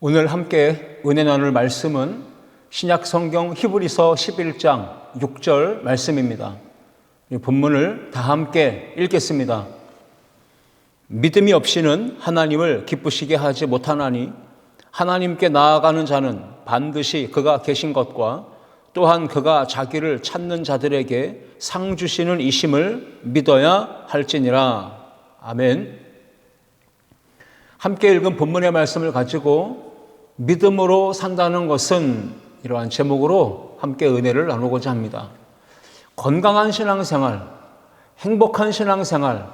오늘 함께 은혜 나눌 말씀은 신약 성경 히브리서 11장 6절 말씀입니다. 이 본문을 다 함께 읽겠습니다. 믿음이 없이는 하나님을 기쁘시게 하지 못하나니 하나님께 나아가는 자는 반드시 그가 계신 것과 또한 그가 자기를 찾는 자들에게 상 주시는 이심을 믿어야 할지니라. 아멘. 함께 읽은 본문의 말씀을 가지고 믿음으로 산다는 것은 이러한 제목으로 함께 은혜를 나누고자 합니다. 건강한 신앙생활, 행복한 신앙생활,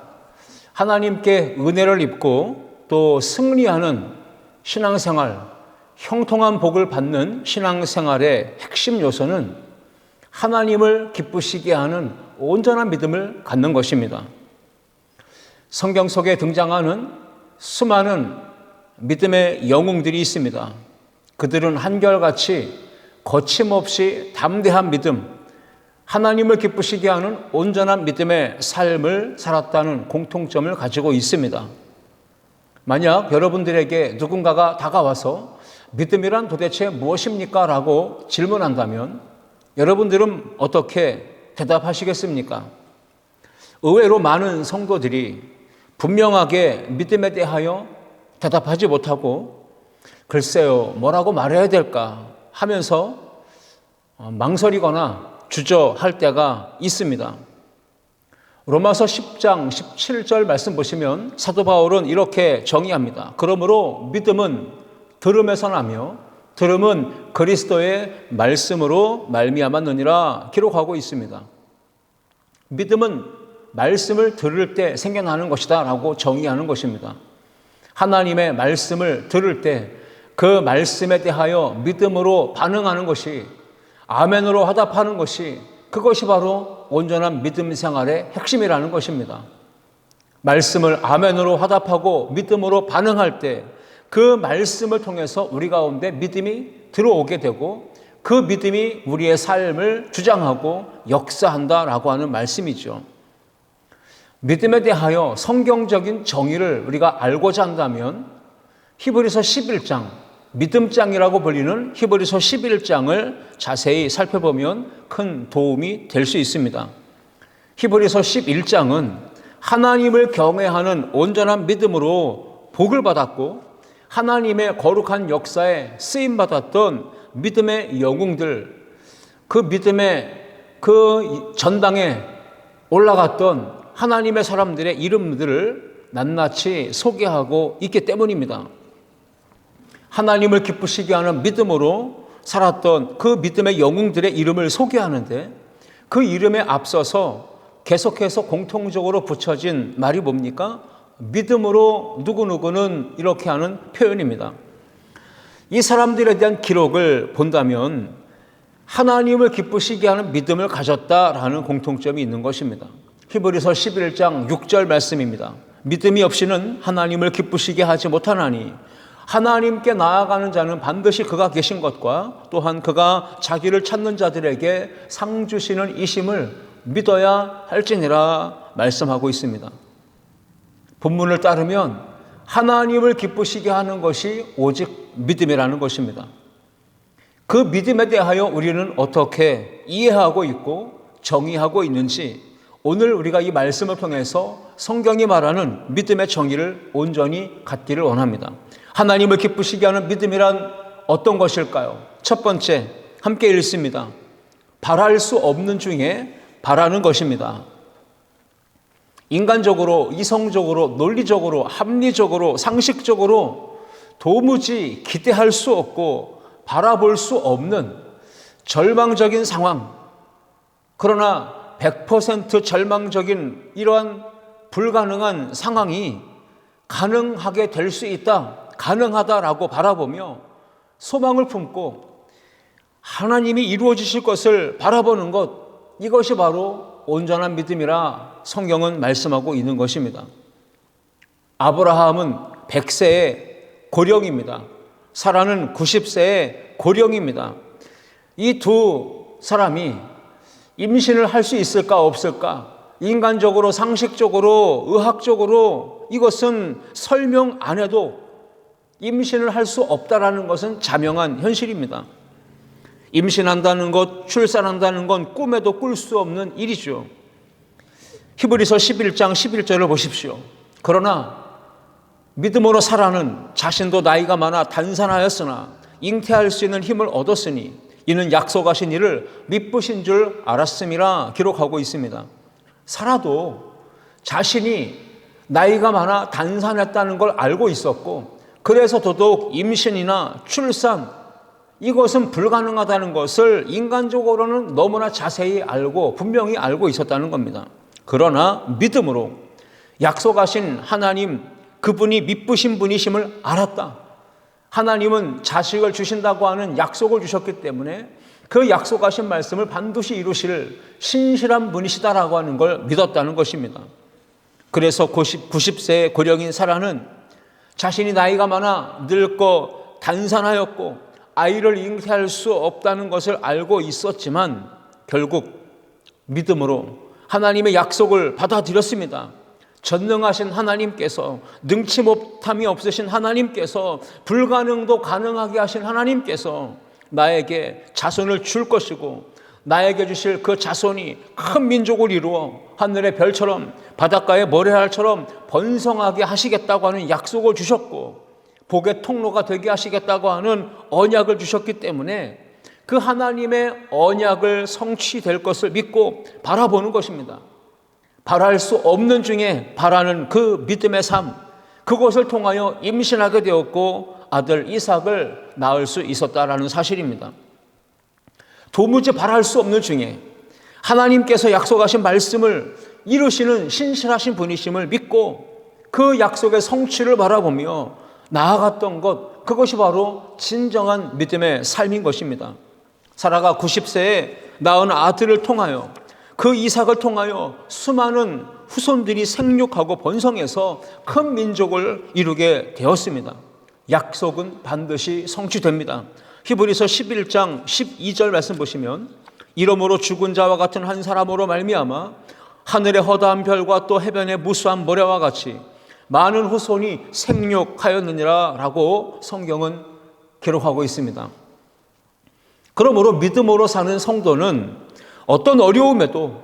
하나님께 은혜를 입고 또 승리하는 신앙생활, 형통한 복을 받는 신앙생활의 핵심 요소는 하나님을 기쁘시게 하는 온전한 믿음을 갖는 것입니다. 성경 속에 등장하는 수많은 믿음의 영웅들이 있습니다. 그들은 한결같이 거침없이 담대한 믿음, 하나님을 기쁘시게 하는 온전한 믿음의 삶을 살았다는 공통점을 가지고 있습니다. 만약 여러분들에게 누군가가 다가와서 믿음이란 도대체 무엇입니까? 라고 질문한다면 여러분들은 어떻게 대답하시겠습니까? 의외로 많은 성도들이 분명하게 믿음에 대하여 대답하지 못하고 글쎄요, 뭐라고 말해야 될까 하면서 망설이거나 주저할 때가 있습니다. 로마서 10장 17절 말씀 보시면 사도 바울은 이렇게 정의합니다. 그러므로 믿음은 들음에서 나며 들음은 그리스도의 말씀으로 말미암았느니라 기록하고 있습니다. 믿음은 말씀을 들을 때 생겨나는 것이다 라고 정의하는 것입니다. 하나님의 말씀을 들을 때 그 말씀에 대하여 믿음으로 반응하는 것이, 아멘으로 화답하는 것이, 그것이 바로 온전한 믿음 생활의 핵심이라는 것입니다. 말씀을 아멘으로 화답하고 믿음으로 반응할 때 그 말씀을 통해서 우리 가운데 믿음이 들어오게 되고 그 믿음이 우리의 삶을 주장하고 역사한다라고 하는 말씀이죠. 믿음에 대하여 성경적인 정의를 우리가 알고자 한다면 히브리서 11장, 믿음장이라고 불리는 히브리서 11장을 자세히 살펴보면 큰 도움이 될 수 있습니다. 히브리서 11장은 하나님을 경외하는 온전한 믿음으로 복을 받았고 하나님의 거룩한 역사에 쓰임받았던 믿음의 영웅들, 그 믿음의 그 전당에 올라갔던 하나님의 사람들의 이름들을 낱낱이 소개하고 있기 때문입니다. 하나님을 기쁘시게 하는 믿음으로 살았던 그 믿음의 영웅들의 이름을 소개하는데 그 이름에 앞서서 계속해서 공통적으로 붙여진 말이 뭡니까? 믿음으로 누구누구는 이렇게 하는 표현입니다. 이 사람들에 대한 기록을 본다면 하나님을 기쁘시게 하는 믿음을 가졌다라는 공통점이 있는 것입니다. 히브리서 11장 6절 말씀입니다. 믿음이 없이는 하나님을 기쁘시게 하지 못하나니 하나님께 나아가는 자는 반드시 그가 계신 것과 또한 그가 자기를 찾는 자들에게 상 주시는 이심을 믿어야 할지니라 말씀하고 있습니다. 본문을 따르면 하나님을 기쁘시게 하는 것이 오직 믿음이라는 것입니다. 그 믿음에 대하여 우리는 어떻게 이해하고 있고 정의하고 있는지 오늘 우리가 이 말씀을 통해서 성경이 말하는 믿음의 정의를 온전히 갖기를 원합니다. 하나님을 기쁘시게 하는 믿음이란 어떤 것일까요? 첫 번째, 함께 읽습니다. 바랄 수 없는 중에 바라는 것입니다. 인간적으로, 이성적으로, 논리적으로, 합리적으로, 상식적으로 도무지 기대할 수 없고 바라볼 수 없는 절망적인 상황, 그러나 100% 절망적인 이러한 불가능한 상황이 가능하게 될 수 있다, 가능하다라고 바라보며 소망을 품고 하나님이 이루어지실 것을 바라보는 것, 이것이 바로 온전한 믿음이라 성경은 말씀하고 있는 것입니다. 아브라함은 100세의 고령입니다. 사라는 90세의 고령입니다. 이 두 사람이 임신을 할 수 있을까 없을까? 인간적으로, 상식적으로, 의학적으로 이것은 설명 안 해도 임신을 할 수 없다라는 것은 자명한 현실입니다. 임신한다는 것, 출산한다는 건 꿈에도 꿀 수 없는 일이죠. 히브리서 11장 11절을 보십시오. 그러나 믿음으로 사라는 자신도 나이가 많아 단산하였으나 잉태할 수 있는 힘을 얻었으니 이는 약속하신 이를 미쁘신 줄 알았음이라 기록하고 있습니다. 사라도 자신이 나이가 많아 단산했다는 걸 알고 있었고, 그래서 더더욱 임신이나 출산, 이것은 불가능하다는 것을 인간적으로는 너무나 자세히 알고 분명히 알고 있었다는 겁니다. 그러나 믿음으로 약속하신 하나님, 그분이 미쁘신 분이심을 알았다. 하나님은 자식을 주신다고 하는 약속을 주셨기 때문에 그 약속하신 말씀을 반드시 이루실 신실한 분이시다라고 하는 걸 믿었다는 것입니다. 그래서 90세의 고령인 사라는 자신이 나이가 많아 늙고 단산하였고 아이를 잉태할 수 없다는 것을 알고 있었지만 결국 믿음으로 하나님의 약속을 받아들였습니다. 전능하신 하나님께서, 능치 못함이 없으신 하나님께서, 불가능도 가능하게 하신 하나님께서 나에게 자손을 줄 것이고 나에게 주실 그 자손이 큰 민족을 이루어 하늘의 별처럼 바닷가의 모래알처럼 번성하게 하시겠다고 하는 약속을 주셨고 복의 통로가 되게 하시겠다고 하는 언약을 주셨기 때문에 그 하나님의 언약을 성취될 것을 믿고 바라보는 것입니다. 바랄 수 없는 중에 바라는 그 믿음의 삶, 그것을 통하여 임신하게 되었고 아들 이삭을 낳을 수 있었다라는 사실입니다. 도무지 바랄 수 없는 중에 하나님께서 약속하신 말씀을 이루시는 신실하신 분이심을 믿고 그 약속의 성취를 바라보며 나아갔던 것, 그것이 바로 진정한 믿음의 삶인 것입니다. 사라가 90세에 낳은 아들을 통하여, 그 이삭을 통하여 수많은 후손들이 생육하고 번성해서 큰 민족을 이루게 되었습니다. 약속은 반드시 성취됩니다. 히브리서 11장 12절 말씀 보시면 이러므로 죽은 자와 같은 한 사람으로 말미암아 하늘의 허다한 별과 또 해변의 무수한 모래와 같이 많은 후손이 생육하였느니라 라고 성경은 기록하고 있습니다. 그러므로 믿음으로 사는 성도는 어떤 어려움에도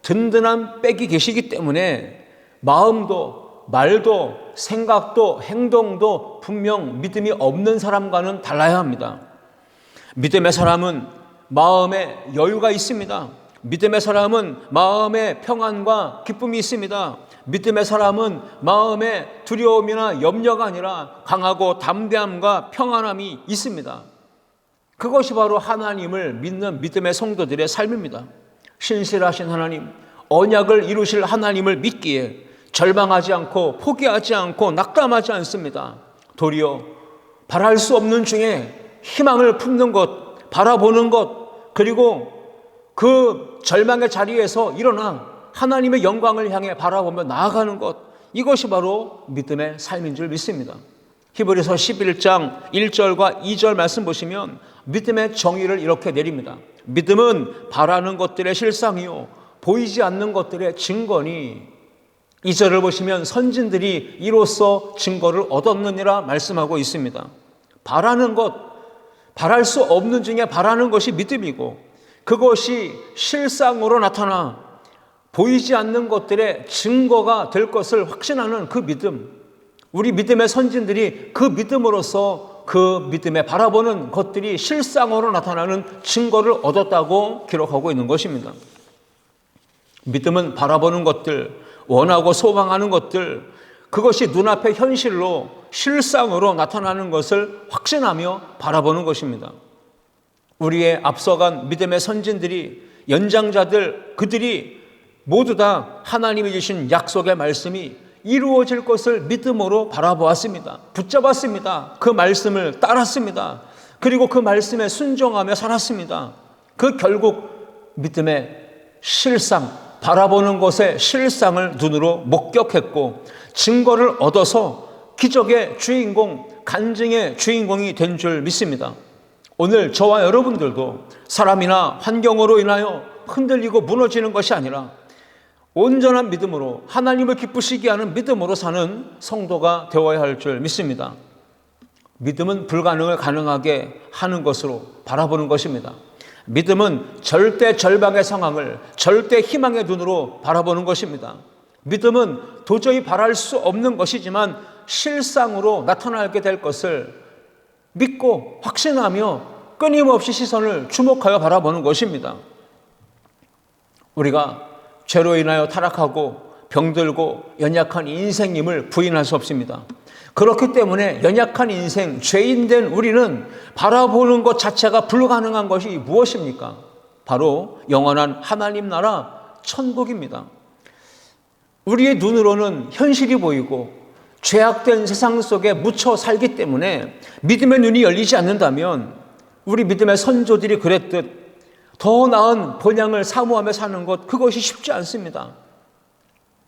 든든한 백이 계시기 때문에 마음도 말도 생각도 행동도 분명 믿음이 없는 사람과는 달라야 합니다. 믿음의 사람은 마음에 여유가 있습니다. 믿음의 사람은 마음에 평안과 기쁨이 있습니다. 믿음의 사람은 마음에 두려움이나 염려가 아니라 강하고 담대함과 평안함이 있습니다. 그것이 바로 하나님을 믿는 믿음의 성도들의 삶입니다. 신실하신 하나님, 언약을 이루실 하나님을 믿기에 절망하지 않고 포기하지 않고 낙담하지 않습니다. 도리어 바랄 수 없는 중에 희망을 품는 것, 바라보는 것, 그리고 그 절망의 자리에서 일어나 하나님의 영광을 향해 바라보며 나아가는 것, 이것이 바로 믿음의 삶인 줄 믿습니다. 히브리서 11장 1절과 2절 말씀 보시면 믿음의 정의를 이렇게 내립니다. 믿음은 바라는 것들의 실상이요 보이지 않는 것들의 증거니, 2절을 보시면 선진들이 이로써 증거를 얻었느니라 말씀하고 있습니다. 바라는 것, 바랄 수 없는 중에 바라는 것이 믿음이고 그것이 실상으로 나타나 보이지 않는 것들의 증거가 될 것을 확신하는 그 믿음, 우리 믿음의 선진들이 그 믿음으로써 그 믿음에 바라보는 것들이 실상으로 나타나는 증거를 얻었다고 기록하고 있는 것입니다. 믿음은 바라보는 것들, 원하고 소망하는 것들, 그것이 눈앞의 현실로 실상으로 나타나는 것을 확신하며 바라보는 것입니다. 우리의 앞서간 믿음의 선진들이, 연장자들, 그들이 모두 다 하나님이 주신 약속의 말씀이 이루어질 것을 믿음으로 바라보았습니다. 붙잡았습니다. 그 말씀을 따랐습니다. 그리고 그 말씀에 순종하며 살았습니다. 그 결국 믿음의 실상, 바라보는 것의 실상을 눈으로 목격했고 증거를 얻어서 기적의 주인공, 간증의 주인공이 된 줄 믿습니다. 오늘 저와 여러분들도 사람이나 환경으로 인하여 흔들리고 무너지는 것이 아니라 온전한 믿음으로 하나님을 기쁘시게 하는 믿음으로 사는 성도가 되어야 할 줄 믿습니다. 믿음은 불가능을 가능하게 하는 것으로 바라보는 것입니다. 믿음은 절대 절망의 상황을 절대 희망의 눈으로 바라보는 것입니다. 믿음은 도저히 바랄 수 없는 것이지만 실상으로 나타나게 될 것을 믿고 확신하며 끊임없이 시선을 주목하여 바라보는 것입니다. 우리가 죄로 인하여 타락하고 병들고 연약한 인생임을 부인할 수 없습니다. 그렇기 때문에 연약한 인생, 죄인된 우리는 바라보는 것 자체가 불가능한 것이 무엇입니까? 바로 영원한 하나님 나라 천국입니다. 우리의 눈으로는 현실이 보이고 죄악된 세상 속에 묻혀 살기 때문에 믿음의 눈이 열리지 않는다면 우리 믿음의 선조들이 그랬듯 더 나은 본향을 사모하며 사는 것, 그것이 쉽지 않습니다.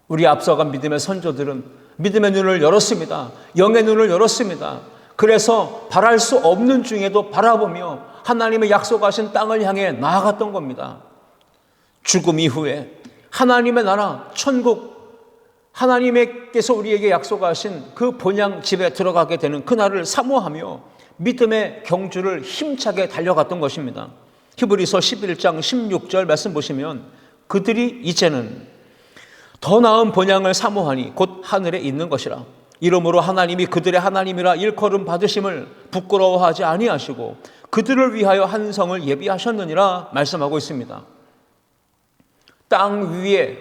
우리 앞서간 믿음의 선조들은 믿음의 눈을 열었습니다. 영의 눈을 열었습니다. 그래서 바랄 수 없는 중에도 바라보며 하나님의 약속하신 땅을 향해 나아갔던 겁니다. 죽음 이후에 하나님의 나라 천국, 하나님께서 우리에게 약속하신 그 본향 집에 들어가게 되는 그날을 사모하며 믿음의 경주를 힘차게 달려갔던 것입니다. 히브리서 11장 16절 말씀 보시면 그들이 이제는 더 나은 본향을 사모하니 곧 하늘에 있는 것이라. 이러므로 하나님이 그들의 하나님이라 일컬음 받으심을 부끄러워하지 아니하시고 그들을 위하여 한 성을 예비하셨느니라 말씀하고 있습니다. 땅 위에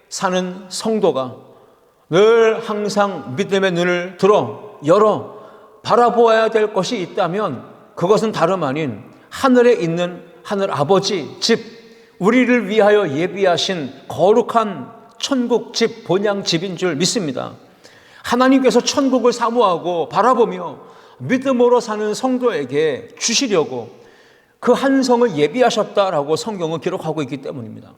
사는 성도가 늘 항상 믿음의 눈을 열어 바라보아야 될 것이 있다면 그것은 다름 아닌 하늘에 있는 하늘 아버지 집, 우리를 위하여 예비하신 거룩한 천국 집, 본향 집인 줄 믿습니다. 하나님께서 천국을 사모하고 바라보며 믿음으로 사는 성도에게 주시려고 그 한 성을 예비하셨다라고 성경은 기록하고 있기 때문입니다.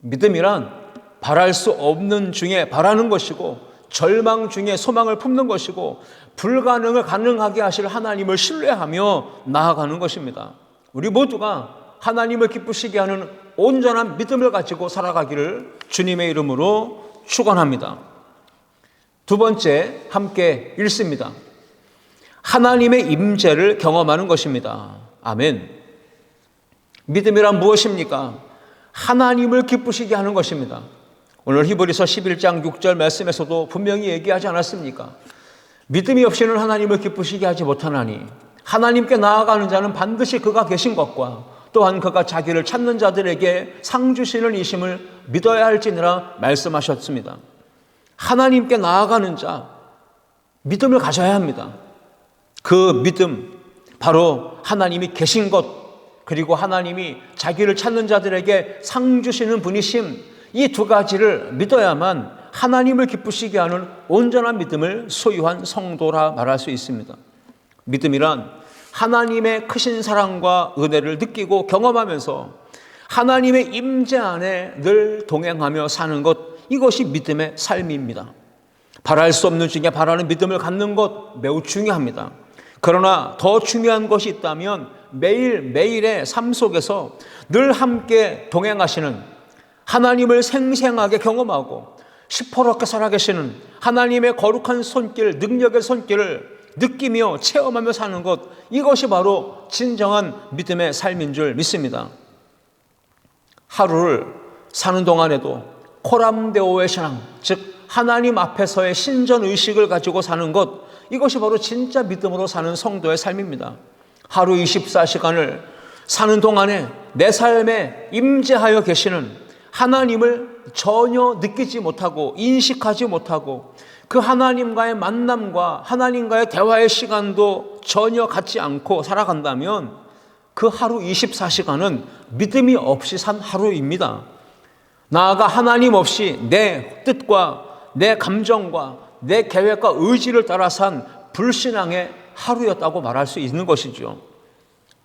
믿음이란 바랄 수 없는 중에 바라는 것이고 절망 중에 소망을 품는 것이고 불가능을 가능하게 하실 하나님을 신뢰하며 나아가는 것입니다. 우리 모두가 하나님을 기쁘시게 하는 온전한 믿음을 가지고 살아가기를 주님의 이름으로 축원합니다. 두 번째, 함께 읽습니다. 하나님의 임재를 경험하는 것입니다. 아멘. 믿음이란 무엇입니까? 하나님을 기쁘시게 하는 것입니다. 오늘 히브리서 11장 6절 말씀에서도 분명히 얘기하지 않았습니까? 믿음이 없이는 하나님을 기쁘시게 하지 못하나니 하나님께 나아가는 자는 반드시 그가 계신 것과 또한 그가 자기를 찾는 자들에게 상 주시는 이심을 믿어야 할지니라 말씀하셨습니다. 하나님께 나아가는 자, 믿음을 가져야 합니다. 그 믿음, 바로 하나님이 계신 것, 그리고 하나님이 자기를 찾는 자들에게 상 주시는 분이심, 이 두 가지를 믿어야만 하나님을 기쁘시게 하는 온전한 믿음을 소유한 성도라 말할 수 있습니다. 믿음이란 하나님의 크신 사랑과 은혜를 느끼고 경험하면서 하나님의 임재 안에 늘 동행하며 사는 것, 이것이 믿음의 삶입니다. 바랄 수 없는 중에 바라는 믿음을 갖는 것 매우 중요합니다. 그러나 더 중요한 것이 있다면 매일매일의 삶 속에서 늘 함께 동행하시는 하나님을 생생하게 경험하고 시퍼렇게 살아계시는 하나님의 거룩한 손길, 능력의 손길을 느끼며 체험하며 사는 것, 이것이 바로 진정한 믿음의 삶인 줄 믿습니다. 하루를 사는 동안에도 코람데오의 신앙, 즉 하나님 앞에서의 신전의식을 가지고 사는 것, 이것이 바로 진짜 믿음으로 사는 성도의 삶입니다. 하루 24시간을 사는 동안에 내 삶에 임재하여 계시는 하나님을 전혀 느끼지 못하고 인식하지 못하고 그 하나님과의 만남과 하나님과의 대화의 시간도 전혀 갖지 않고 살아간다면 그 하루 24시간은 믿음이 없이 산 하루입니다. 나아가 하나님 없이 내 뜻과 내 감정과 내 계획과 의지를 따라 산 불신앙의 하루였다고 말할 수 있는 것이죠.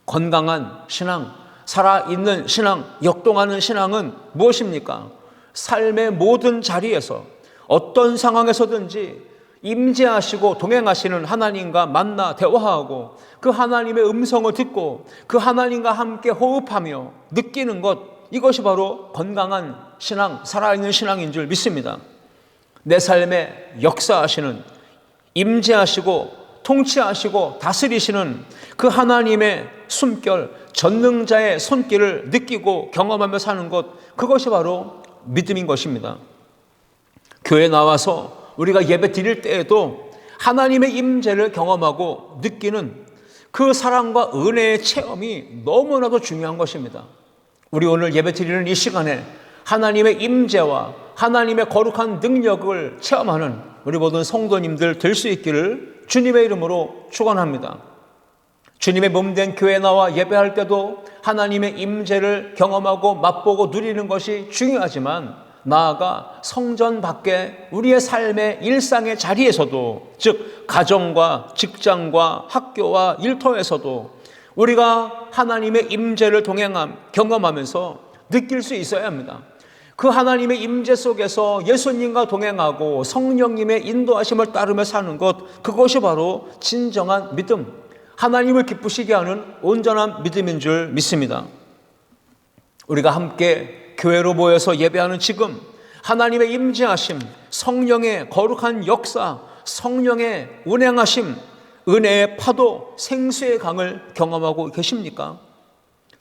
건강한 신앙, 살아있는 신앙, 역동하는 신앙은 무엇입니까? 삶의 모든 자리에서 어떤 상황에서든지 임재하시고 동행하시는 하나님과 만나 대화하고 그 하나님의 음성을 듣고 그 하나님과 함께 호흡하며 느끼는 것, 이것이 바로 건강한 신앙, 살아있는 신앙인 줄 믿습니다. 내 삶에 역사하시는, 임재하시고 통치하시고 다스리시는 그 하나님의 숨결, 전능자의 손길을 느끼고 경험하며 사는 것, 그것이 바로 믿음인 것입니다. 교회에 나와서 우리가 예배 드릴 때에도 하나님의 임재를 경험하고 느끼는 그 사랑과 은혜의 체험이 너무나도 중요한 것입니다. 우리 오늘 예배 드리는 이 시간에 하나님의 임재와 하나님의 거룩한 능력을 체험하는 우리 모든 성도님들 될 수 있기를 주님의 이름으로 축원합니다. 주님의 몸된 교회에 나와 예배할 때도 하나님의 임재를 경험하고 맛보고 누리는 것이 중요하지만, 나아가 성전 밖에 우리의 삶의 일상의 자리에서도, 즉 가정과 직장과 학교와 일터에서도 우리가 하나님의 임재를 경험하면서 느낄 수 있어야 합니다. 그 하나님의 임재 속에서 예수님과 동행하고 성령님의 인도하심을 따르며 사는 것, 그것이 바로 진정한 믿음, 하나님을 기쁘시게 하는 온전한 믿음인 줄 믿습니다. 우리가 함께 교회로 모여서 예배하는 지금 하나님의 임재하심, 성령의 거룩한 역사, 성령의 운행하심, 은혜의 파도, 생수의 강을 경험하고 계십니까?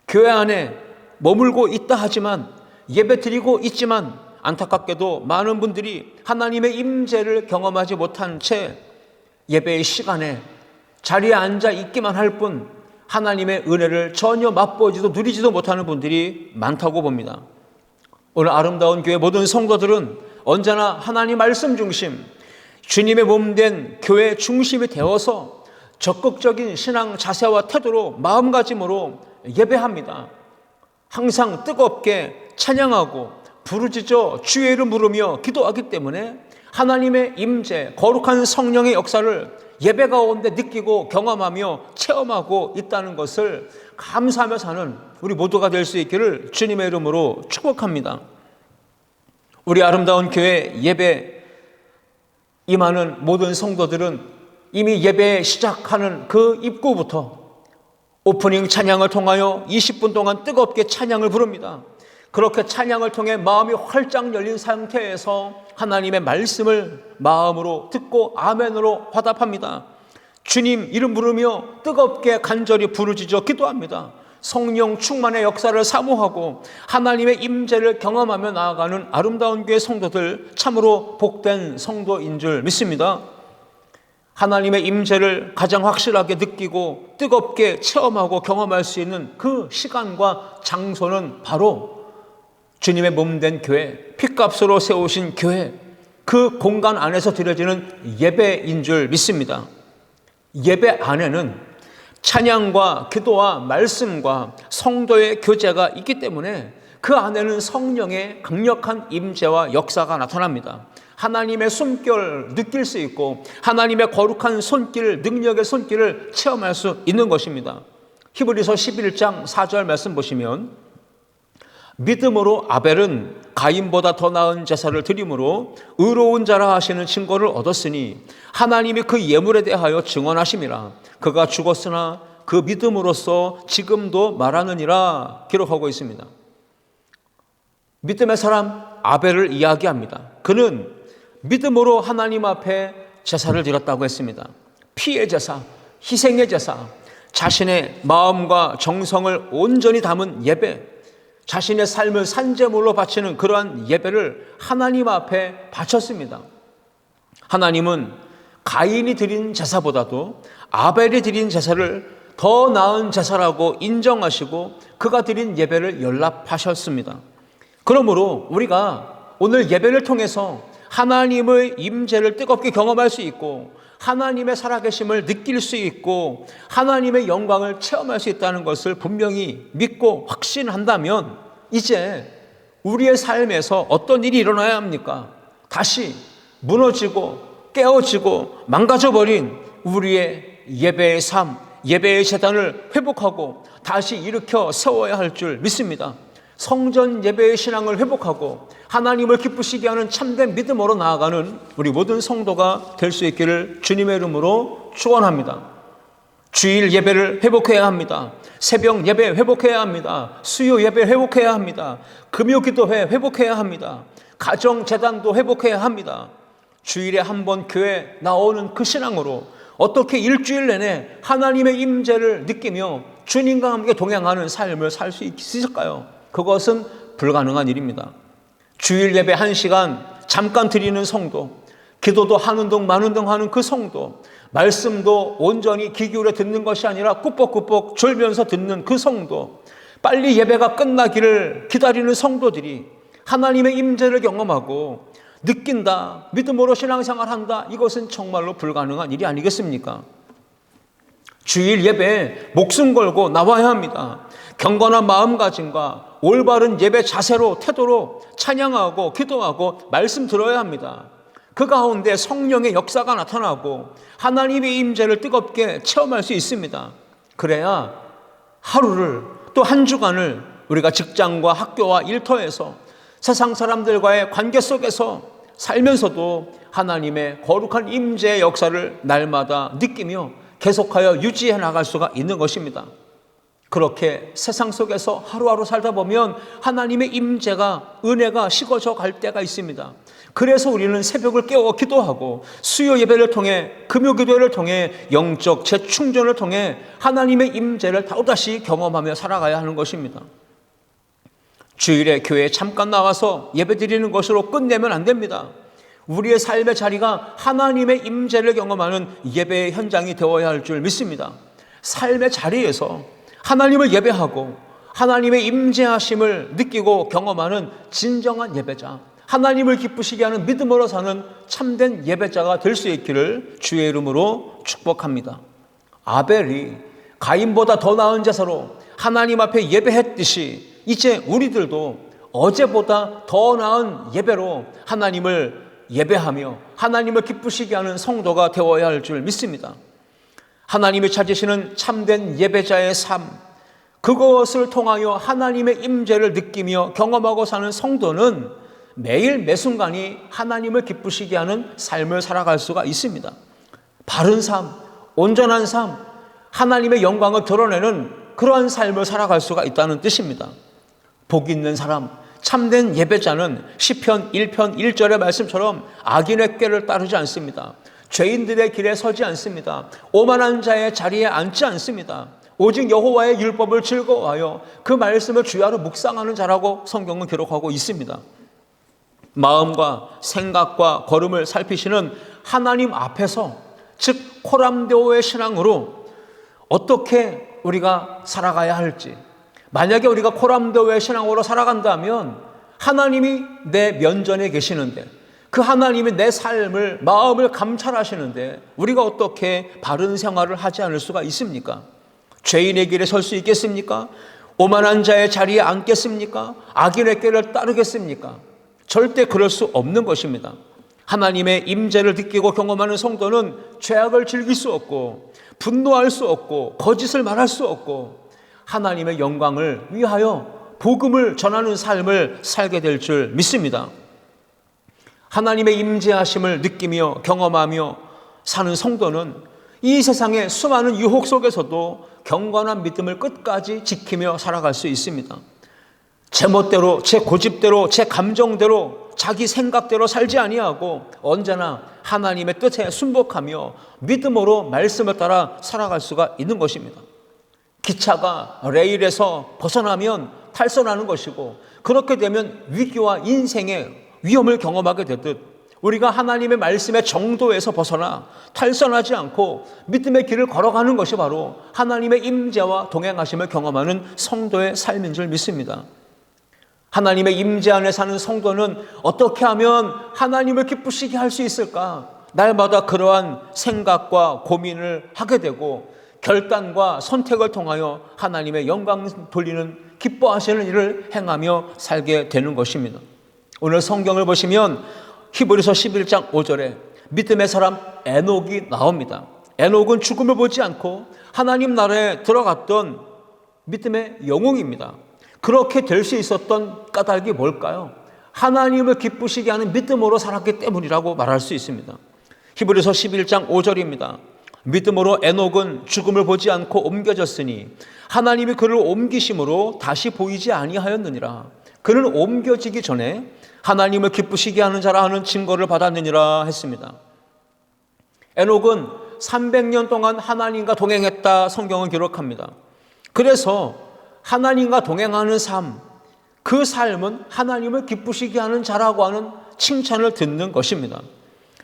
교회 안에 머물고 있다 하지만, 예배 드리고 있지만 안타깝게도 많은 분들이 하나님의 임재를 경험하지 못한 채 예배의 시간에 자리에 앉아 있기만 할 뿐 하나님의 은혜를 전혀 맛보지도 누리지도 못하는 분들이 많다고 봅니다. 오늘 아름다운 교회 모든 성도들은 언제나 하나님 말씀 중심, 주님의 몸된 교회 중심이 되어서 적극적인 신앙 자세와 태도로, 마음가짐으로 예배합니다. 항상 뜨겁게 찬양하고 부르짖어 주의 이름 부르며 기도하기 때문에 하나님의 임재, 거룩한 성령의 역사를 예배 가운데 느끼고 경험하며 체험하고 있다는 것을 감사하며 사는 우리 모두가 될 수 있기를 주님의 이름으로 축복합니다. 우리 아름다운 교회 예배 임하는 모든 성도들은 이미 예배 시작하는 그 입구부터 오프닝 찬양을 통하여 20분 동안 뜨겁게 찬양을 부릅니다. 그렇게 찬양을 통해 마음이 활짝 열린 상태에서 하나님의 말씀을 마음으로 듣고 아멘으로 화답합니다. 주님 이름 부르며 뜨겁게 간절히 부르짖어 기도합니다. 성령 충만의 역사를 사모하고 하나님의 임재를 경험하며 나아가는 아름다운 교회 성도들, 참으로 복된 성도인 줄 믿습니다. 하나님의 임재를 가장 확실하게 느끼고 뜨겁게 체험하고 경험할 수 있는 그 시간과 장소는 바로 주님의 몸된 교회, 핏값으로 세우신 교회, 그 공간 안에서 드려지는 예배인 줄 믿습니다. 예배 안에는 찬양과 기도와 말씀과 성도의 교제가 있기 때문에 그 안에는 성령의 강력한 임재와 역사가 나타납니다. 하나님의 숨결을 느낄 수 있고 하나님의 거룩한 손길, 능력의 손길을 체험할 수 있는 것입니다. 히브리서 11장 4절 말씀 보시면, 믿음으로 아벨은 가인보다 더 나은 제사를 드림으로 의로운 자라 하시는 증거를 얻었으니 하나님이 그 예물에 대하여 증언하심이라. 그가 죽었으나 그 믿음으로써 지금도 말하느니라 기록하고 있습니다. 믿음의 사람 아벨을 이야기합니다. 그는 믿음으로 하나님 앞에 제사를 드렸다고 했습니다. 피의 제사, 희생의 제사, 자신의 마음과 정성을 온전히 담은 예배, 자신의 삶을 산제물로 바치는 그러한 예배를 하나님 앞에 바쳤습니다. 하나님은 가인이 드린 제사보다도 아벨이 드린 제사를 더 나은 제사라고 인정하시고 그가 드린 예배를 연락하셨습니다. 그러므로 우리가 오늘 예배를 통해서 하나님의 임재를 뜨겁게 경험할 수 있고 하나님의 살아계심을 느낄 수 있고 하나님의 영광을 체험할 수 있다는 것을 분명히 믿고 확신한다면, 이제 우리의 삶에서 어떤 일이 일어나야 합니까? 다시 무너지고 깨어지고 망가져버린 우리의 예배의 삶, 예배의 재단을 회복하고 다시 일으켜 세워야 할 줄 믿습니다. 성전 예배의 신앙을 회복하고 하나님을 기쁘시게 하는 참된 믿음으로 나아가는 우리 모든 성도가 될 수 있기를 주님의 이름으로 축원합니다. 주일 예배를 회복해야 합니다. 새벽 예배 회복해야 합니다. 수요 예배 회복해야 합니다. 금요 기도회 회복해야 합니다. 가정 재단도 회복해야 합니다. 주일에 한 번 교회 나오는 그 신앙으로 어떻게 일주일 내내 하나님의 임재를 느끼며 주님과 함께 동행하는 삶을 살 수 있을까요? 그것은 불가능한 일입니다. 주일 예배 1시간 잠깐 드리는 성도, 기도도 하는 둥 마는 둥 하는 그 성도, 말씀도 온전히 귀 기울여 듣는 것이 아니라 꾸벅꾸벅 졸면서 듣는 그 성도, 빨리 예배가 끝나기를 기다리는 성도들이 하나님의 임재를 경험하고 느낀다, 믿음으로 신앙생활한다, 이것은 정말로 불가능한 일이 아니겠습니까? 주일 예배에 목숨 걸고 나와야 합니다. 경건한 마음가짐과 올바른 예배 자세로, 태도로 찬양하고 기도하고 말씀 들어야 합니다. 그 가운데 성령의 역사가 나타나고 하나님의 임재를 뜨겁게 체험할 수 있습니다. 그래야 하루를, 또 한 주간을 우리가 직장과 학교와 일터에서 세상 사람들과의 관계 속에서 살면서도 하나님의 거룩한 임재의 역사를 날마다 느끼며 계속하여 유지해 나갈 수가 있는 것입니다. 그렇게 세상 속에서 하루하루 살다 보면 하나님의 임재가, 은혜가 식어져 갈 때가 있습니다. 그래서 우리는 새벽을 깨워 기도하고 수요 예배를 통해, 금요 기도를 통해 영적 재충전을 통해 하나님의 임재를 또다시 경험하며 살아가야 하는 것입니다. 주일에 교회에 잠깐 나와서 예배 드리는 것으로 끝내면 안 됩니다. 우리의 삶의 자리가 하나님의 임재를 경험하는 예배의 현장이 되어야 할 줄 믿습니다. 삶의 자리에서 하나님을 예배하고 하나님의 임재하심을 느끼고 경험하는 진정한 예배자, 하나님을 기쁘시게 하는 믿음으로 사는 참된 예배자가 될 수 있기를 주의 이름으로 축복합니다. 아벨이 가인보다 더 나은 제사로 하나님 앞에 예배했듯이 이제 우리들도 어제보다 더 나은 예배로 하나님을 예배하며 하나님을 기쁘시게 하는 성도가 되어야 할 줄 믿습니다. 하나님이 찾으시는 참된 예배자의 삶, 그것을 통하여 하나님의 임재를 느끼며 경험하고 사는 성도는 매일 매순간이 하나님을 기쁘시게 하는 삶을 살아갈 수가 있습니다. 바른 삶, 온전한 삶, 하나님의 영광을 드러내는 그러한 삶을 살아갈 수가 있다는 뜻입니다. 복 있는 사람, 참된 예배자는 시편 1편 1절의 말씀처럼 악인의 꾀를 따르지 않습니다. 죄인들의 길에 서지 않습니다. 오만한 자의 자리에 앉지 않습니다. 오직 여호와의 율법을 즐거워하여 그 말씀을 주야로 묵상하는 자라고 성경은 기록하고 있습니다. 마음과 생각과 걸음을 살피시는 하나님 앞에서, 즉 코람데오의 신앙으로 어떻게 우리가 살아가야 할지, 만약에 우리가 코람데오의 신앙으로 살아간다면 하나님이 내 면전에 계시는데, 그 하나님이 내 삶을, 마음을 감찰하시는데 우리가 어떻게 바른 생활을 하지 않을 수가 있습니까? 죄인의 길에 설 수 있겠습니까? 오만한 자의 자리에 앉겠습니까? 악인의 꾀를 따르겠습니까? 절대 그럴 수 없는 것입니다. 하나님의 임재를 느끼고 경험하는 성도는 죄악을 즐길 수 없고, 분노할 수 없고, 거짓을 말할 수 없고, 하나님의 영광을 위하여 복음을 전하는 삶을 살게 될 줄 믿습니다. 하나님의 임재하심을 느끼며 경험하며 사는 성도는 이 세상의 수많은 유혹 속에서도 경건한 믿음을 끝까지 지키며 살아갈 수 있습니다. 제 멋대로, 제 고집대로, 제 감정대로, 자기 생각대로 살지 아니하고 언제나 하나님의 뜻에 순복하며 믿음으로 말씀을 따라 살아갈 수가 있는 것입니다. 기차가 레일에서 벗어나면 탈선하는 것이고, 그렇게 되면 위기와 인생의 위험을 경험하게 되듯 우리가 하나님의 말씀의 정도에서 벗어나 탈선하지 않고 믿음의 길을 걸어가는 것이 바로 하나님의 임재와 동행하심을 경험하는 성도의 삶인 줄 믿습니다. 하나님의 임재 안에 사는 성도는 어떻게 하면 하나님을 기쁘시게 할 수 있을까? 날마다 그러한 생각과 고민을 하게 되고 결단과 선택을 통하여 하나님의 영광 돌리는, 기뻐하시는 일을 행하며 살게 되는 것입니다. 오늘 성경을 보시면 히브리서 11장 5절에 믿음의 사람 에녹이 나옵니다. 에녹은 죽음을 보지 않고 하나님 나라에 들어갔던 믿음의 영웅입니다. 그렇게 될 수 있었던 까닭이 뭘까요? 하나님을 기쁘시게 하는 믿음으로 살았기 때문이라고 말할 수 있습니다. 히브리서 11장 5절입니다. 믿음으로 에녹은 죽음을 보지 않고 옮겨졌으니 하나님이 그를 옮기심으로 다시 보이지 아니하였느니라. 그는 옮겨지기 전에 하나님을 기쁘시게 하는 자라 하는 증거를 받았느니라 했습니다. 에녹은 300년 동안 하나님과 동행했다 성경은 기록합니다. 그래서 하나님과 동행하는 삶, 그 삶은 하나님을 기쁘시게 하는 자라고 하는 칭찬을 듣는 것입니다.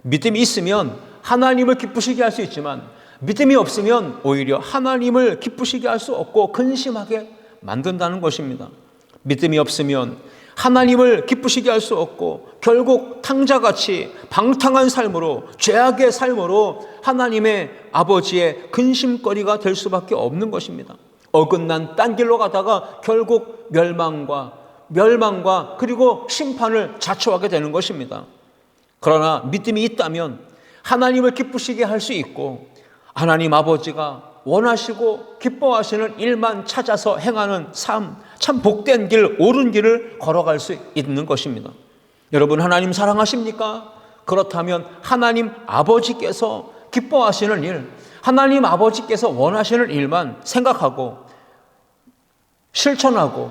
믿음이 있으면 하나님을 기쁘시게 할 수 있지만 믿음이 없으면 오히려 하나님을 기쁘시게 할 수 없고 근심하게 만든다는 것입니다. 믿음이 없으면 하나님을 기쁘시게 할 수 없고 결국 탕자같이 방탕한 삶으로, 죄악의 삶으로 하나님의 아버지의 근심거리가 될 수밖에 없는 것입니다. 어긋난 딴 길로 가다가 결국 멸망과 그리고 심판을 자초하게 되는 것입니다. 그러나 믿음이 있다면 하나님을 기쁘시게 할 수 있고 하나님 아버지가 원하시고 기뻐하시는 일만 찾아서 행하는 삶, 참 복된 길, 옳은 길을 걸어갈 수 있는 것입니다. 여러분, 하나님 사랑하십니까? 그렇다면 하나님 아버지께서 기뻐하시는 일, 하나님 아버지께서 원하시는 일만 생각하고 실천하고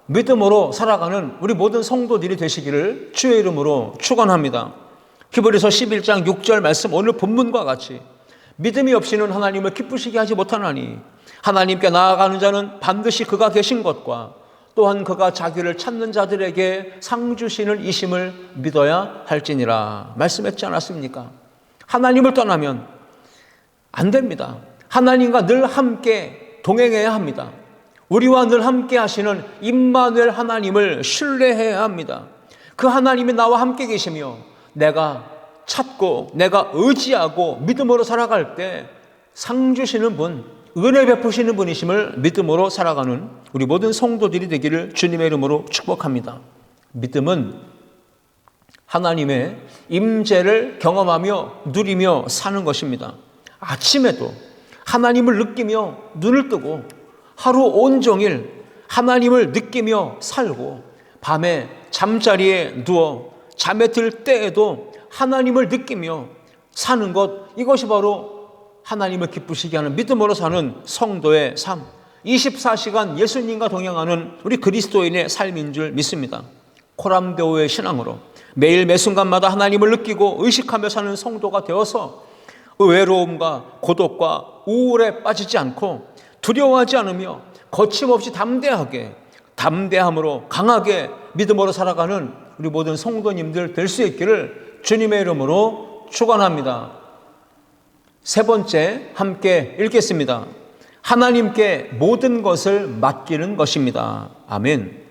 믿음으로 살아가는 우리 모든 성도들이 되시기를 주의 이름으로 축원합니다. 히브리서 11장 6절 말씀, 오늘 본문과 같이 믿음이 없이는 하나님을 기쁘시게 하지 못하나니 하나님께 나아가는 자는 반드시 그가 계신 것과 또한 그가 자기를 찾는 자들에게 상 주시는 이심을 믿어야 할지니라 말씀했지 않았습니까? 하나님을 떠나면 안 됩니다. 하나님과 늘 함께 동행해야 합니다. 우리와 늘 함께 하시는 임마누엘 하나님을 신뢰해야 합니다. 그 하나님이 나와 함께 계시며 내가 찾고 내가 의지하고 믿음으로 살아갈 때 상 주시는 분, 은혜 베푸시는 분이심을 믿음으로 살아가는 우리 모든 성도들이 되기를 주님의 이름으로 축복합니다. 믿음은 하나님의 임재를 경험하며 누리며 사는 것입니다. 아침에도 하나님을 느끼며 눈을 뜨고 하루 온종일 하나님을 느끼며 살고 밤에 잠자리에 누워 잠에 들 때에도 하나님을 느끼며 사는 것, 이것이 바로 하나님을 기쁘시게 하는 믿음으로 사는 성도의 삶, 24시간 예수님과 동행하는 우리 그리스도인의 삶인 줄 믿습니다. 코람데오의 신앙으로 매일 매순간마다 하나님을 느끼고 의식하며 사는 성도가 되어서 외로움과 고독과 우울에 빠지지 않고 두려워하지 않으며 거침없이 담대함으로 강하게 믿음으로 살아가는 우리 모든 성도님들 될 수 있기를 주님의 이름으로 축원합니다. 세 번째, 함께 읽겠습니다. 하나님께 모든 것을 맡기는 것입니다. 아멘.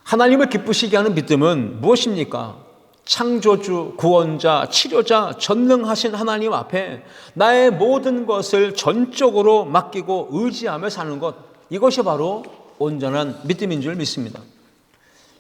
하나님을 기쁘시게 하는 믿음은 무엇입니까? 창조주, 구원자, 치료자, 전능하신 하나님 앞에 나의 모든 것을 전적으로 맡기고 의지하며 사는 것, 이것이 바로 온전한 믿음인 줄 믿습니다.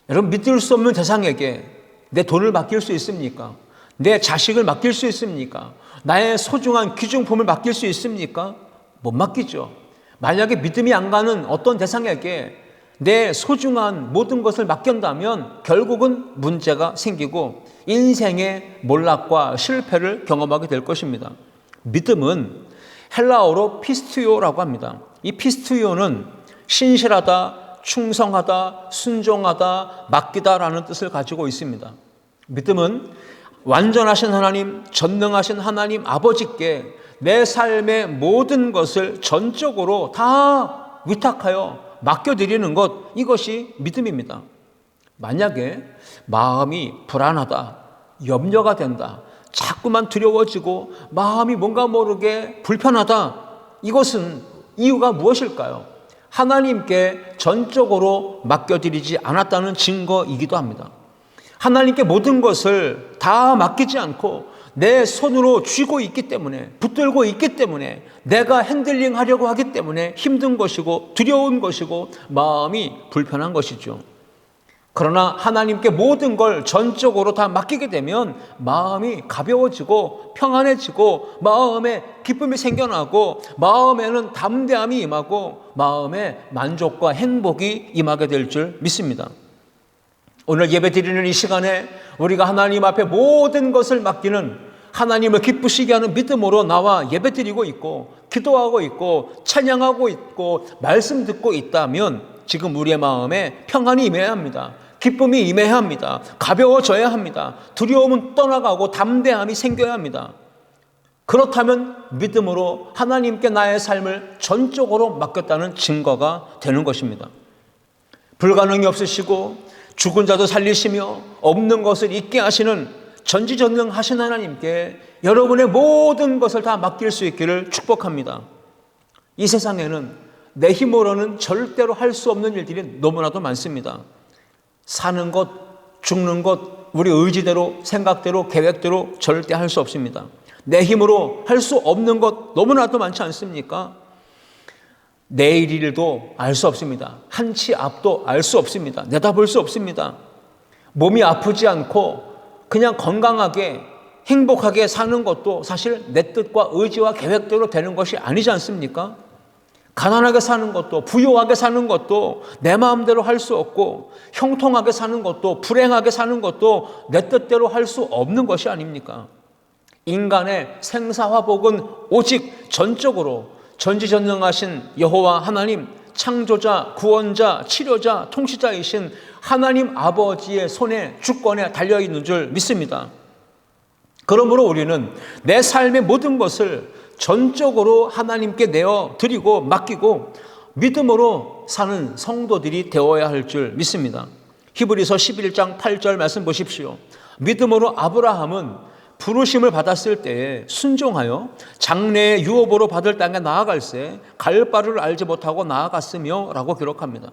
여러분, 믿을 수 없는 대상에게 내 돈을 맡길 수 있습니까? 내 자식을 맡길 수 있습니까? 나의 소중한 귀중품을 맡길 수 있습니까? 못 맡기죠. 만약에 믿음이 안 가는 어떤 대상에게 내 소중한 모든 것을 맡긴다면 결국은 문제가 생기고 인생의 몰락과 실패를 경험하게 될 것입니다. 믿음은 헬라어로 피스투요라고 합니다. 이 피스투요는 신실하다, 충성하다, 순종하다, 맡기다라는 뜻을 가지고 있습니다. 믿음은 완전하신 하나님, 전능하신 하나님 아버지께 내 삶의 모든 것을 전적으로 다 위탁하여 맡겨드리는 것, 이것이 믿음입니다. 만약에 마음이 불안하다, 염려가 된다, 자꾸만 두려워지고 마음이 뭔가 모르게 불편하다, 이것은 이유가 무엇일까요? 하나님께 전적으로 맡겨드리지 않았다는 증거이기도 합니다. 하나님께 모든 것을 다 맡기지 않고 내 손으로 쥐고 있기 때문에, 붙들고 있기 때문에, 내가 핸들링 하려고 하기 때문에 힘든 것이고 두려운 것이고 마음이 불편한 것이죠. 그러나 하나님께 모든 걸 전적으로 다 맡기게 되면 마음이 가벼워지고 평안해지고 마음에 기쁨이 생겨나고 마음에는 담대함이 임하고 마음에 만족과 행복이 임하게 될 줄 믿습니다. 오늘 예배 드리는 이 시간에 우리가 하나님 앞에 모든 것을 맡기는, 하나님을 기쁘시게 하는 믿음으로 나와 예배 드리고 있고 기도하고 있고 찬양하고 있고 말씀 듣고 있다면 지금 우리의 마음에 평안이 임해야 합니다. 기쁨이 임해야 합니다. 가벼워져야 합니다. 두려움은 떠나가고 담대함이 생겨야 합니다. 그렇다면 믿음으로 하나님께 나의 삶을 전적으로 맡겼다는 증거가 되는 것입니다. 불가능이 없으시고 죽은 자도 살리시며 없는 것을 있게 하시는 전지전능하신 하나님께 여러분의 모든 것을 다 맡길 수 있기를 축복합니다. 이 세상에는 내 힘으로는 절대로 할 수 없는 일들이 너무나도 많습니다. 사는 것, 죽는 것, 우리 의지대로, 생각대로, 계획대로 절대 할 수 없습니다. 내 힘으로 할 수 없는 것 너무나도 많지 않습니까? 내일 일도 알 수 없습니다. 한치 앞도 알 수 없습니다. 내다볼 수 없습니다. 몸이 아프지 않고 그냥 건강하게 행복하게 사는 것도 사실 내 뜻과 의지와 계획대로 되는 것이 아니지 않습니까? 가난하게 사는 것도 부유하게 사는 것도 내 마음대로 할 수 없고 형통하게 사는 것도 불행하게 사는 것도 내 뜻대로 할 수 없는 것이 아닙니까? 인간의 생사화복은 오직 전적으로 전지전능하신 여호와 하나님, 창조자, 구원자, 치료자, 통치자이신 하나님 아버지의 손에 주권에 달려있는 줄 믿습니다. 그러므로 우리는 내 삶의 모든 것을 전적으로 하나님께 내어드리고 맡기고 믿음으로 사는 성도들이 되어야 할 줄 믿습니다. 히브리서 11장 8절 말씀 보십시오. 믿음으로 아브라함은 부르심을 받았을 때에 순종하여 장래의 유업으로 받을 땅에 나아갈새 갈 바를 알지 못하고 나아갔으며 라고 기록합니다.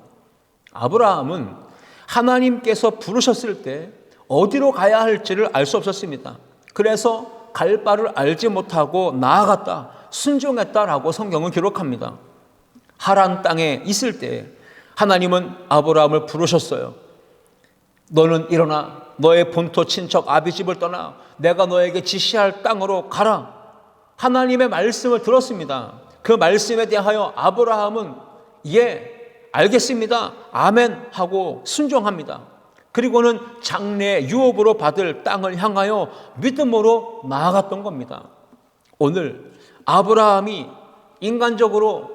아브라함은 하나님께서 부르셨을 때 어디로 가야 할지를 알 수 없었습니다. 그래서 갈 바를 알지 못하고 나아갔다, 순종했다라고 성경은 기록합니다. 하란 땅에 있을 때 하나님은 아브라함을 부르셨어요. 너는 일어나 너의 본토 친척 아비집을 떠나 내가 너에게 지시할 땅으로 가라. 하나님의 말씀을 들었습니다. 그 말씀에 대하여 아브라함은 예, 알겠습니다, 아멘 하고 순종합니다. 그리고는 장래 유업으로 받을 땅을 향하여 믿음으로 나아갔던 겁니다. 오늘 아브라함이 인간적으로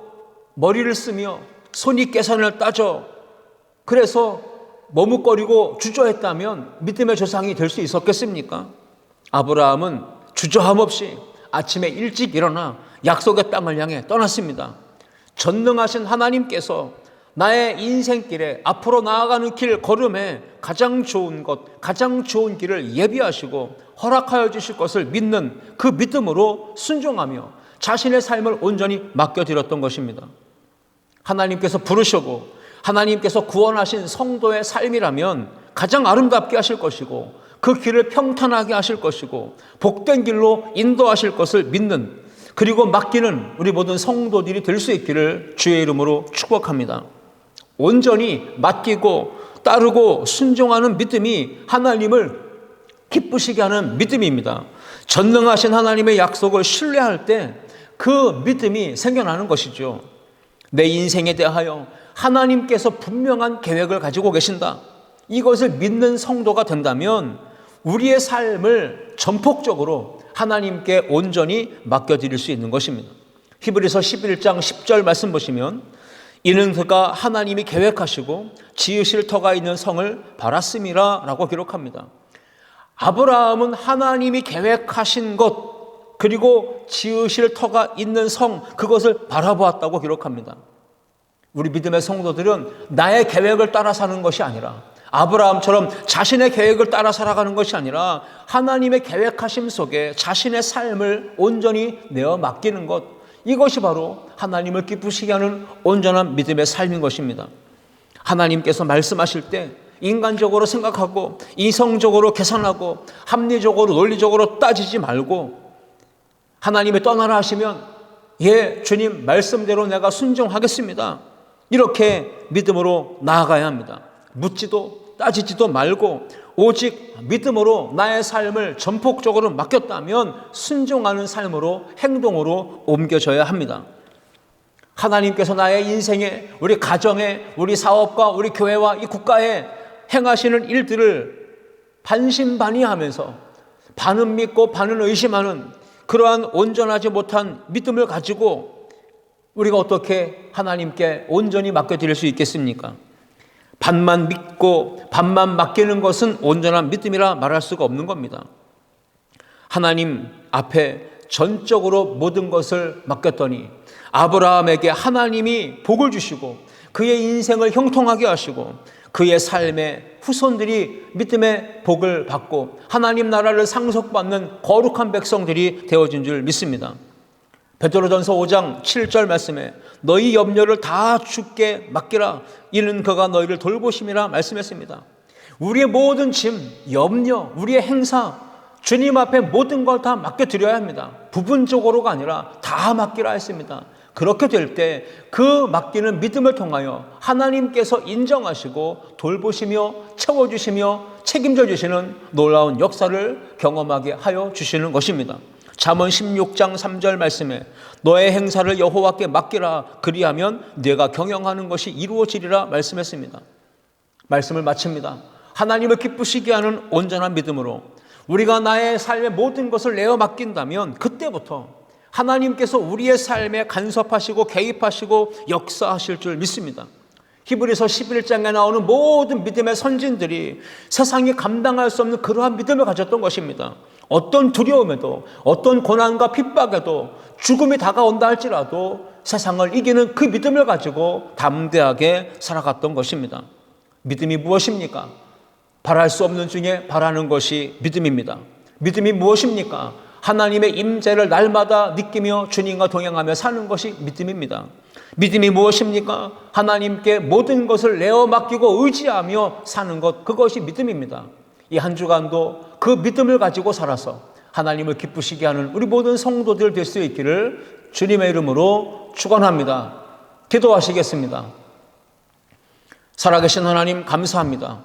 머리를 쓰며 손익계산을 따져 그래서 머뭇거리고 주저했다면 믿음의 조상이 될 수 있었겠습니까? 아브라함은 주저함 없이 아침에 일찍 일어나 약속의 땅을 향해 떠났습니다. 전능하신 하나님께서 나의 인생길에 앞으로 나아가는 길 걸음에 가장 좋은 것, 가장 좋은 길을 예비하시고 허락하여 주실 것을 믿는 그 믿음으로 순종하며 자신의 삶을 온전히 맡겨드렸던 것입니다. 하나님께서 부르시고 하나님께서 구원하신 성도의 삶이라면 가장 아름답게 하실 것이고 그 길을 평탄하게 하실 것이고 복된 길로 인도하실 것을 믿는 그리고 맡기는 우리 모든 성도들이 될 수 있기를 주의 이름으로 축복합니다. 온전히 맡기고 따르고 순종하는 믿음이 하나님을 기쁘시게 하는 믿음입니다. 전능하신 하나님의 약속을 신뢰할 때 그 믿음이 생겨나는 것이죠. 내 인생에 대하여 하나님께서 분명한 계획을 가지고 계신다. 이것을 믿는 성도가 된다면 우리의 삶을 전폭적으로 하나님께 온전히 맡겨드릴 수 있는 것입니다. 히브리서 11장 10절 말씀 보시면 이는 그가 하나님이 계획하시고 지으실 터가 있는 성을 바랐음이라 라고 기록합니다. 아브라함은 하나님이 계획하신 것 그리고 지으실 터가 있는 성 그것을 바라보았다고 기록합니다. 우리 믿음의 성도들은 나의 계획을 따라 사는 것이 아니라 아브라함처럼 자신의 계획을 따라 살아가는 것이 아니라 하나님의 계획하심 속에 자신의 삶을 온전히 내어 맡기는 것, 이것이 바로 하나님을 기쁘시게 하는 온전한 믿음의 삶인 것입니다. 하나님께서 말씀하실 때 인간적으로 생각하고 이성적으로 계산하고 합리적으로 논리적으로 따지지 말고 하나님이 떠나라 하시면 예, 주님 말씀대로 내가 순종하겠습니다. 이렇게 믿음으로 나아가야 합니다. 묻지도 따지지도 말고 오직 믿음으로 나의 삶을 전폭적으로 맡겼다면 순종하는 삶으로 행동으로 옮겨져야 합니다. 하나님께서 나의 인생에 우리 가정에 우리 사업과 우리 교회와 이 국가에 행하시는 일들을 반신반의하면서 반은 믿고 반은 의심하는 그러한 온전하지 못한 믿음을 가지고 우리가 어떻게 하나님께 온전히 맡겨드릴 수 있겠습니까? 반만 믿고 반만 맡기는 것은 온전한 믿음이라 말할 수가 없는 겁니다. 하나님 앞에 전적으로 모든 것을 맡겼더니 아브라함에게 하나님이 복을 주시고 그의 인생을 형통하게 하시고 그의 삶의 후손들이 믿음의 복을 받고 하나님 나라를 상속받는 거룩한 백성들이 되어진 줄 믿습니다. 베드로전서 5장 7절 말씀에 너희 염려를 다 주께 맡기라 이는 그가 너희를 돌보심이라 말씀했습니다. 우리의 모든 짐, 염려, 우리의 행사 주님 앞에 모든 걸 다 맡겨드려야 합니다. 부분적으로가 아니라 다 맡기라 했습니다. 그렇게 될 때 그 맡기는 믿음을 통하여 하나님께서 인정하시고 돌보시며 채워주시며 책임져 주시는 놀라운 역사를 경험하게 하여 주시는 것입니다. 잠언 16장 3절 말씀에 너의 행사를 여호와께 맡기라 그리하면 네가 경영하는 것이 이루어지리라 말씀했습니다. 말씀을 마칩니다. 하나님을 기쁘시게 하는 온전한 믿음으로 우리가 나의 삶의 모든 것을 내어 맡긴다면 그때부터 하나님께서 우리의 삶에 간섭하시고 개입하시고 역사하실 줄 믿습니다. 히브리서 11장에 나오는 모든 믿음의 선진들이 세상이 감당할 수 없는 그러한 믿음을 가졌던 것입니다. 어떤 두려움에도 어떤 고난과 핍박에도 죽음이 다가온다 할지라도 세상을 이기는 그 믿음을 가지고 담대하게 살아갔던 것입니다. 믿음이 무엇입니까? 바랄 수 없는 중에 바라는 것이 믿음입니다. 믿음이 무엇입니까? 하나님의 임재를 날마다 느끼며 주님과 동행하며 사는 것이 믿음입니다. 믿음이 무엇입니까? 하나님께 모든 것을 내어 맡기고 의지하며 사는 것, 그것이 믿음입니다. 이 한 주간도 그 믿음을 가지고 살아서 하나님을 기쁘시게 하는 우리 모든 성도들 될 수 있기를 주님의 이름으로 축원합니다. 기도하시겠습니다. 살아계신 하나님 감사합니다.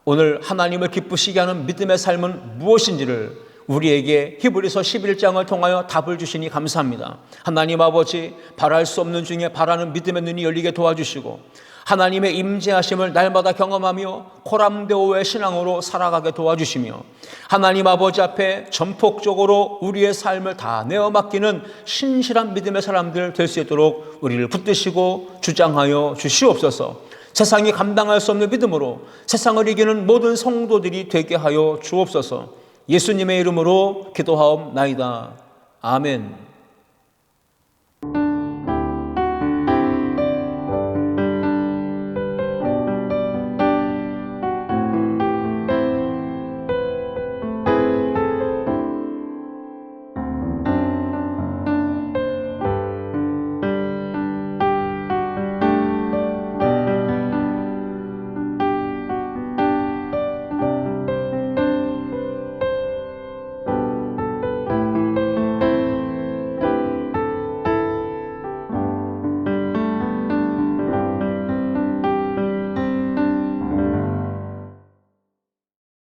오늘 하나님을 기쁘시게 하는 믿음의 삶은 무엇인지를 우리에게 히브리서 11장을 통하여 답을 주시니 감사합니다. 하나님 아버지, 바랄 수 없는 중에 바라는 믿음의 눈이 열리게 도와주시고 하나님의 임재하심을 날마다 경험하며 코람데오의 신앙으로 살아가게 도와주시며 하나님 아버지 앞에 전폭적으로 우리의 삶을 다 내어 맡기는 신실한 믿음의 사람들 될 수 있도록 우리를 붙드시고 주장하여 주시옵소서. 세상이 감당할 수 없는 믿음으로 세상을 이기는 모든 성도들이 되게 하여 주옵소서. 예수님의 이름으로 기도하옵나이다. 아멘.